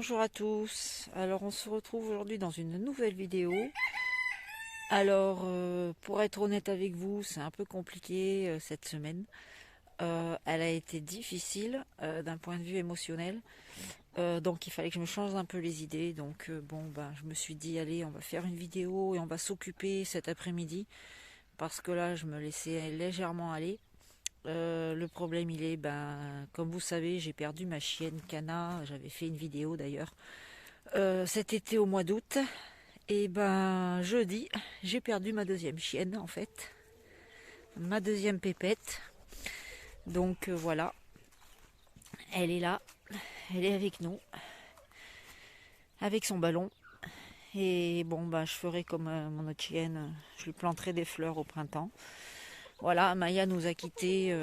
Bonjour à tous. Alors on se retrouve aujourd'hui dans une nouvelle vidéo. Alors pour être honnête avec vous, c'est un peu compliqué cette semaine. Elle a été difficile d'un point de vue émotionnel. Donc il fallait que je me change un peu les idées. Donc je me suis dit allez, on va faire une vidéo et on va s'occuper cet après-midi. Parce que là je me laissais légèrement aller. Le problème il est, comme vous savez, j'ai perdu ma chienne Cana. J'avais fait une vidéo d'ailleurs cet été au mois d'août. Et jeudi, j'ai perdu ma deuxième chienne en fait, ma deuxième pépette. Donc voilà, elle est là, elle est avec nous, avec son ballon. Et je ferai comme mon autre chienne, je lui planterai des fleurs au printemps. Voilà, Maya nous a quittés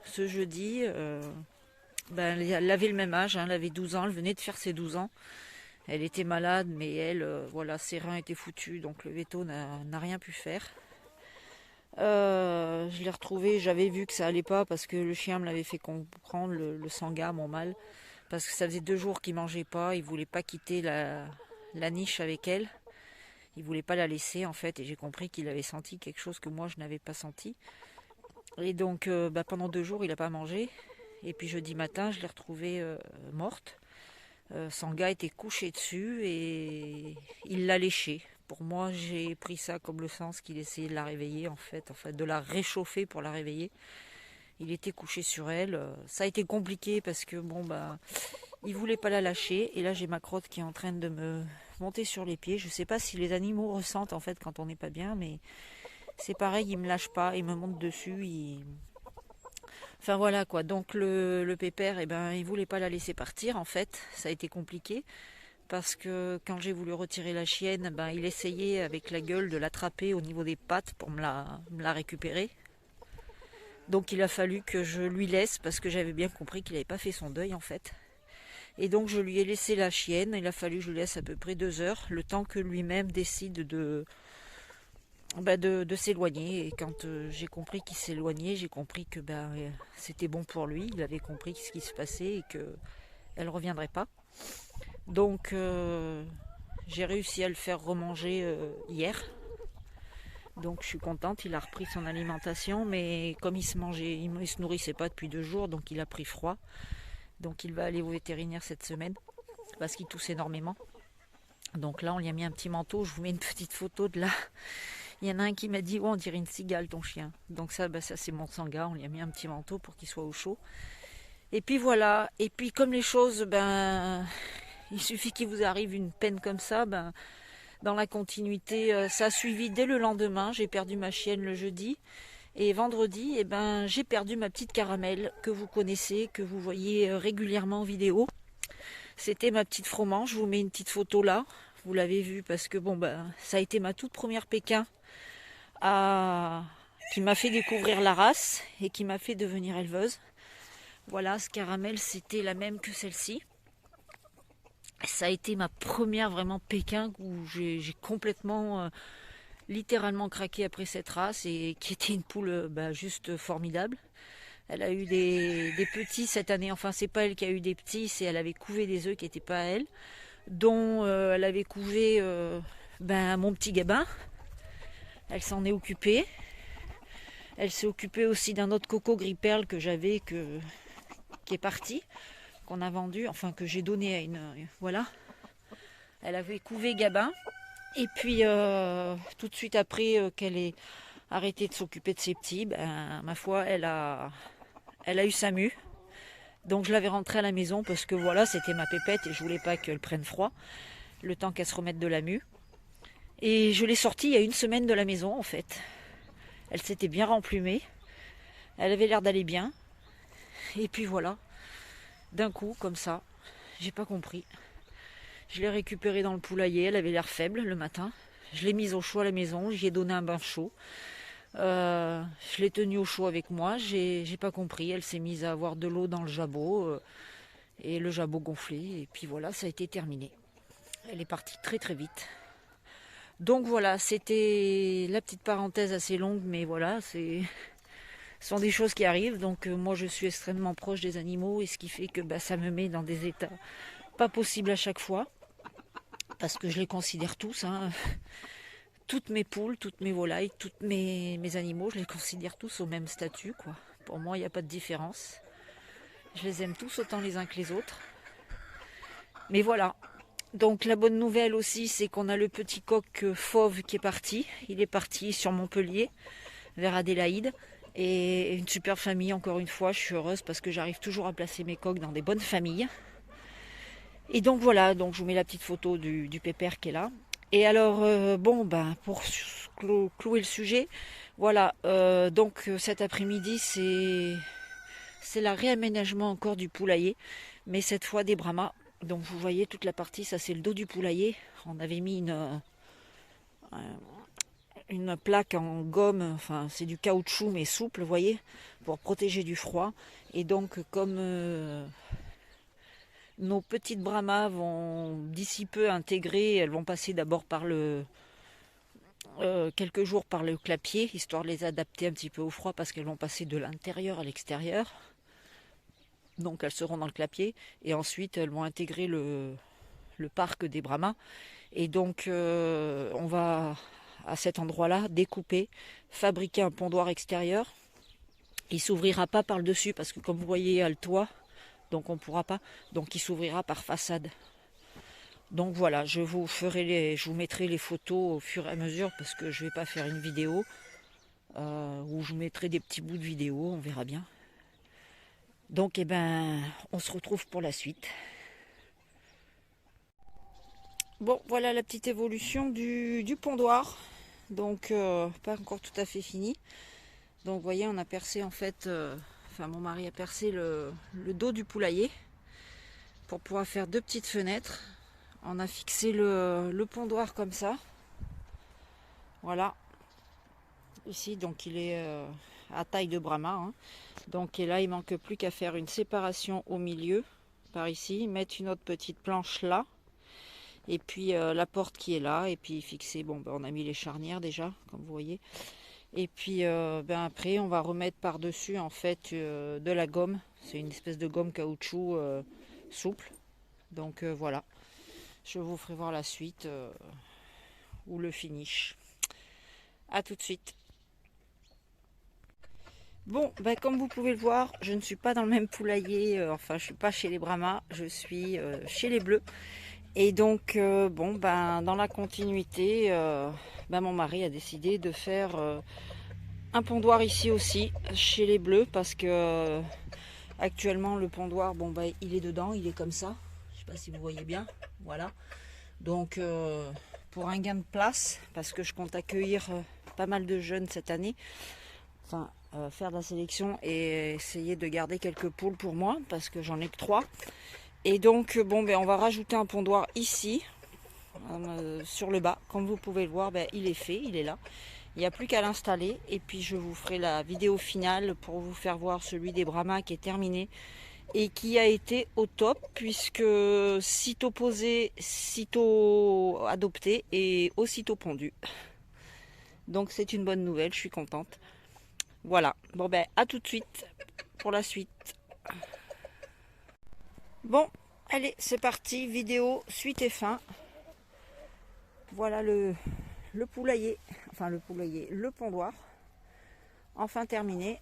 ce jeudi. Elle avait le même âge, hein, elle avait 12 ans, elle venait de faire ses 12 ans. Elle était malade, mais elle, ses reins étaient foutus, donc le veto n'a rien pu faire. Je l'ai retrouvé, j'avais vu que ça allait pas parce que le chien me l'avait fait comprendre, le Sangha, mon mâle, parce que ça faisait 2 jours qu'il mangeait pas, il voulait pas quitter la niche avec elle, il voulait pas la laisser en fait, et j'ai compris qu'il avait senti quelque chose que moi je n'avais pas senti. Et donc pendant 2 jours il a pas mangé, et puis jeudi matin je l'ai retrouvée morte. Sangha était couché dessus et il l'a léché. Pour moi, j'ai pris ça comme le sens qu'il essayait de la réveiller, en fait, de la réchauffer pour la réveiller. Il était couché sur elle. Ça a été compliqué parce que il voulait pas la lâcher. Et là, j'ai ma crotte qui est en train de me monter sur les pieds. Je sais pas si les animaux ressentent en fait quand on n'est pas bien, mais c'est pareil, il me lâche pas, il me monte dessus. Enfin voilà quoi. Donc le pépère, il voulait pas la laisser partir. En fait, ça a été compliqué. Parce que quand j'ai voulu retirer la chienne, il essayait avec la gueule de l'attraper au niveau des pattes pour me la récupérer. Donc il a fallu que je lui laisse parce que j'avais bien compris qu'il n'avait pas fait son deuil en fait. Et donc je lui ai laissé la chienne, il a fallu que je lui laisse à peu près 2 heures, le temps que lui-même décide de s'éloigner. Et quand j'ai compris qu'il s'éloignait, j'ai compris que c'était bon pour lui, il avait compris ce qui se passait et qu'elle ne reviendrait pas. Donc j'ai réussi à le faire remanger hier. Donc je suis contente, il a repris son alimentation, mais comme il se nourrissait pas depuis 2 jours, donc il a pris froid. Donc il va aller au vétérinaire cette semaine, parce qu'il tousse énormément. Donc là on lui a mis un petit manteau, je vous mets une petite photo de là. Il y en a un qui m'a dit, oh, on dirait une cigale ton chien. Donc ça c'est mon Sangha, on lui a mis un petit manteau pour qu'il soit au chaud. Et puis voilà, et puis comme les choses, il suffit qu'il vous arrive une peine comme ça, dans la continuité, ça a suivi dès le lendemain. J'ai perdu ma chienne le jeudi. Et vendredi, j'ai perdu ma petite Caramel que vous connaissez, que vous voyez régulièrement en vidéo. C'était ma petite Froment. Je vous mets une petite photo là. Vous l'avez vue parce que ça a été ma toute première Pékin qui m'a fait découvrir la race et qui m'a fait devenir éleveuse. Voilà, ce Caramel, c'était la même que celle-ci. Ça a été ma première vraiment Pékin où j'ai complètement, littéralement craqué après cette race et qui était une poule juste formidable. Elle a eu des petits cette année, enfin c'est pas elle qui a eu des petits, c'est elle avait couvé des œufs qui n'étaient pas à elle, dont elle avait couvé mon petit Gabin. Elle s'en est occupée. Elle s'est occupée aussi d'un autre coco gris perle que j'avais qui est parti, qu'on a vendu, enfin que j'ai donné à une... Voilà. Elle avait couvé Gabin. Et puis tout de suite après qu'elle ait arrêté de s'occuper de ses petits, ma foi, elle a eu sa mue. Donc je l'avais rentrée à la maison parce que voilà, c'était ma pépette et je voulais pas qu'elle prenne froid, le temps qu'elle se remette de la mue. Et je l'ai sortie il y a une semaine de la maison en fait. Elle s'était bien remplumée. Elle avait l'air d'aller bien. Et puis voilà, d'un coup, comme ça, j'ai pas compris. Je l'ai récupérée dans le poulailler, elle avait l'air faible le matin. Je l'ai mise au chaud à la maison, j'y ai donné un bain chaud. Je l'ai tenue au chaud avec moi, j'ai pas compris. Elle s'est mise à avoir de l'eau dans le jabot et le jabot gonflé. Et puis voilà, ça a été terminé. Elle est partie très très vite. Donc voilà, c'était la petite parenthèse assez longue, mais voilà, ce sont des choses qui arrivent. Donc moi je suis extrêmement proche des animaux et ce qui fait que ça me met dans des états pas possible à chaque fois, parce que je les considère tous, hein. Toutes mes poules, toutes mes volailles, tous mes animaux, je les considère tous au même statut, quoi. Pour moi, il n'y a pas de différence. Je les aime tous autant les uns que les autres. Mais voilà. Donc la bonne nouvelle aussi, c'est qu'on a le petit coq fauve qui est parti. Il est parti sur Montpellier, vers Adélaïde. Et une super famille, encore une fois, je suis heureuse parce que j'arrive toujours à placer mes coqs dans des bonnes familles. Et donc voilà, donc je vous mets la petite photo du pépère qui est là. Et alors, pour clouer le sujet, voilà, donc cet après-midi, c'est le réaménagement encore du poulailler, mais cette fois des Brahmas. Donc vous voyez toute la partie, ça c'est le dos du poulailler. On avait mis une plaque en gomme, enfin c'est du caoutchouc mais souple, vous voyez, pour protéger du froid. Et donc comme nos petites Brahmas vont d'ici peu intégrer, elles vont passer d'abord par quelques jours par le clapier, histoire de les adapter un petit peu au froid parce qu'elles vont passer de l'intérieur à l'extérieur. Donc elles seront dans le clapier et ensuite elles vont intégrer le parc des Brahmas. Et donc on va à cet endroit-là découper, fabriquer un pondoir extérieur. Il s'ouvrira pas par le dessus parce que comme vous voyez il y a le toit, donc on ne pourra pas. Donc il s'ouvrira par façade. Donc voilà, je vous mettrai les photos au fur et à mesure parce que je ne vais pas faire une vidéo où je vous mettrai des petits bouts de vidéo, on verra bien. Donc on se retrouve pour la suite. Bon, voilà la petite évolution du pondoir. Donc pas encore tout à fait fini. Donc vous voyez, on a percé en fait, mon mari a percé le dos du poulailler pour pouvoir faire deux petites fenêtres. On a fixé le pondoir comme ça. Voilà. Ici, donc il est à taille de Brahma. Hein. Donc et là, il manque plus qu'à faire une séparation au milieu, par ici, mettre une autre petite planche là. Et puis la porte qui est là. Et puis fixer, on a mis les charnières déjà, comme vous voyez. Et puis après, on va remettre par-dessus en fait de la gomme. C'est une espèce de gomme caoutchouc souple. Donc voilà. Je vous ferai voir la suite ou le finish. A tout de suite. Bon, comme vous pouvez le voir, je ne suis pas dans le même poulailler. Je ne suis pas chez les Brahmas, je suis chez les Bleus. Et donc, dans la continuité, mon mari a décidé de faire un pondoir ici aussi, chez les Bleus, parce que actuellement le pondoir, il est dedans, il est comme ça. Je ne sais pas si vous voyez bien. Voilà. Donc, pour un gain de place, parce que je compte accueillir pas mal de jeunes cette année, faire de la sélection et essayer de garder quelques poules pour moi, parce que j'en ai que 3. Et donc, on va rajouter un pondoir ici, sur le bas. Comme vous pouvez le voir, il est fait, il est là. Il n'y a plus qu'à l'installer. Et puis, je vous ferai la vidéo finale pour vous faire voir celui des Brahmas qui est terminé et qui a été au top, puisque sitôt posé, sitôt adopté et aussitôt pondu. Donc, c'est une bonne nouvelle, je suis contente. Voilà, à tout de suite pour la suite. Bon, allez, c'est parti, vidéo, suite et fin. Voilà le poulailler, le pondoir, enfin terminé.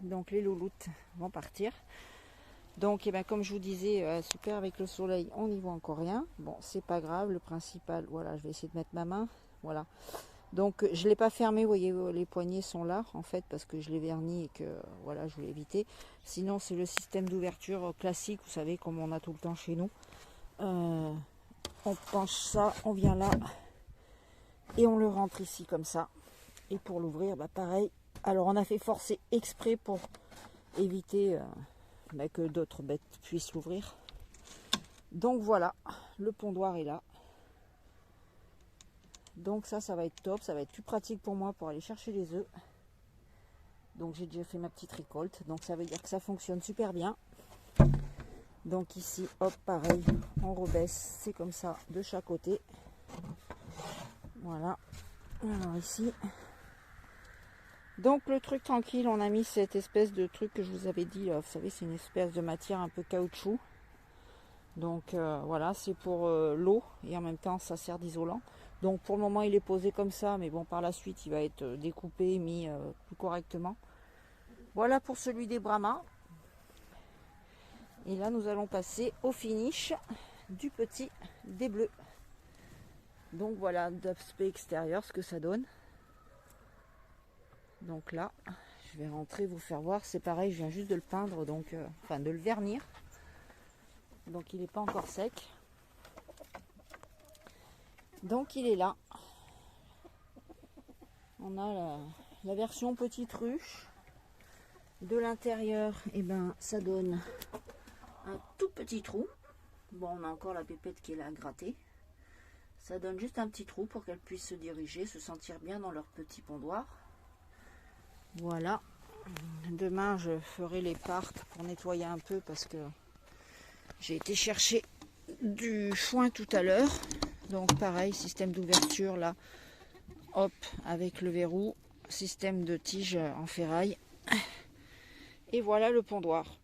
Donc les louloutes vont partir. Donc comme je vous disais, super avec le soleil, on n'y voit encore rien. Bon, c'est pas grave, le principal, voilà, je vais essayer de mettre ma main, voilà. Donc je ne l'ai pas fermé, vous voyez, les poignées sont là en fait parce que je l'ai verni et que voilà, je voulais éviter. Sinon c'est le système d'ouverture classique, vous savez, comme on a tout le temps chez nous. On penche ça, on vient là et on le rentre ici comme ça. Et pour l'ouvrir, pareil. Alors on a fait forcer exprès pour éviter que d'autres bêtes puissent l'ouvrir. Donc voilà, le pondoir est là. Donc ça va être top, ça va être plus pratique pour moi pour aller chercher les œufs. Donc j'ai déjà fait ma petite récolte, donc ça veut dire que ça fonctionne super bien. Donc ici, hop, pareil, on rebaisse, c'est comme ça de chaque côté. Voilà, alors ici. Donc le truc tranquille, on a mis cette espèce de truc que je vous avais dit, là, vous savez, c'est une espèce de matière un peu caoutchouc. Donc voilà, c'est pour l'eau et en même temps ça sert d'isolant. Donc pour le moment il est posé comme ça, mais bon par la suite il va être découpé, mis plus correctement. Voilà pour celui des Brahmas. Et là nous allons passer au finish du petit des bleus. Donc voilà d'aspect extérieur ce que ça donne. Donc là je vais rentrer vous faire voir, c'est pareil, je viens juste de le peindre, donc enfin de le vernir. Donc il n'est pas encore sec. Donc il est là. On a la version petite ruche. De l'intérieur, et ben ça donne un tout petit trou. Bon, on a encore la pépette qui est là à gratter. Ça donne juste un petit trou pour qu'elles puissent se diriger, se sentir bien dans leur petit pondoir. Voilà. Demain, je ferai les parcs pour nettoyer un peu parce que j'ai été chercher du foin tout à l'heure. Donc pareil, système d'ouverture là, hop, avec le verrou, système de tige en ferraille. Et voilà le pondoir.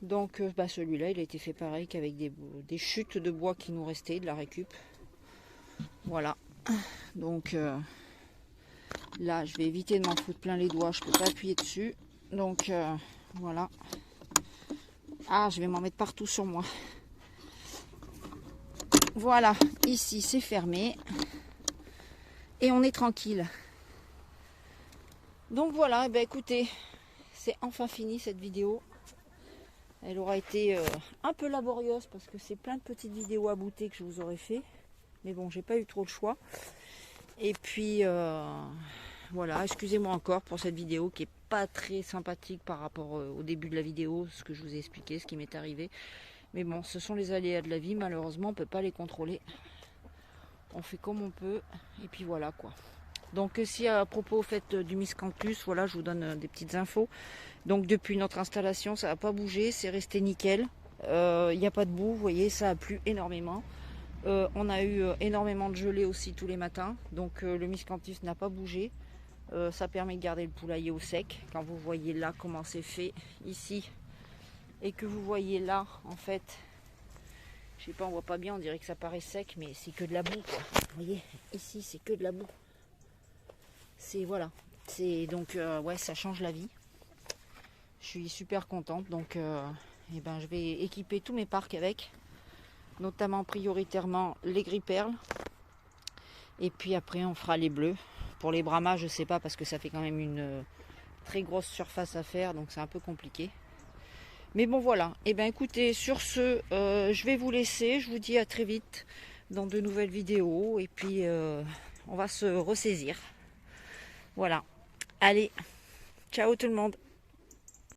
Donc celui-là, il a été fait pareil qu'avec des chutes de bois qui nous restaient, de la récup. Voilà. Donc là, je vais éviter de m'en foutre plein les doigts. Je ne peux pas appuyer dessus. Donc voilà. Ah, je vais m'en mettre partout sur moi. Voilà. Ici, c'est fermé. Et on est tranquille. Donc voilà, écoutez, c'est enfin fini cette vidéo. Elle aura été un peu laborieuse parce que c'est plein de petites vidéos à bouter que je vous aurais fait. Mais bon, j'ai pas eu trop le choix. Et puis voilà, excusez-moi encore pour cette vidéo qui est pas très sympathique par rapport au début de la vidéo, ce que je vous ai expliqué, ce qui m'est arrivé. Mais bon, ce sont les aléas de la vie, malheureusement, on peut pas les contrôler. On fait comme on peut. Et puis voilà quoi. Donc si à propos au fait du miscanthus, voilà, je vous donne des petites infos. Donc depuis notre installation, ça n'a pas bougé, c'est resté nickel. Il n'y a pas de boue, vous voyez, ça a plu énormément. On a eu énormément de gelée aussi tous les matins. Donc le miscanthus n'a pas bougé. Ça permet de garder le poulailler au sec. Quand vous voyez là comment c'est fait ici, et que vous voyez là, en fait, je sais pas, on voit pas bien, on dirait que ça paraît sec, mais c'est que de la boue, quoi. Vous voyez, ici c'est que de la boue. C'est voilà, c'est donc ouais, ça change la vie. Je suis super contente, donc je vais équiper tous mes parcs avec, notamment prioritairement les gris perles, et puis après on fera les bleus. Pour les Brahmas, je sais pas parce que ça fait quand même une très grosse surface à faire, donc c'est un peu compliqué. Mais bon voilà, écoutez, sur ce, je vais vous laisser, je vous dis à très vite dans de nouvelles vidéos, et puis on va se ressaisir. Voilà, allez, ciao tout le monde.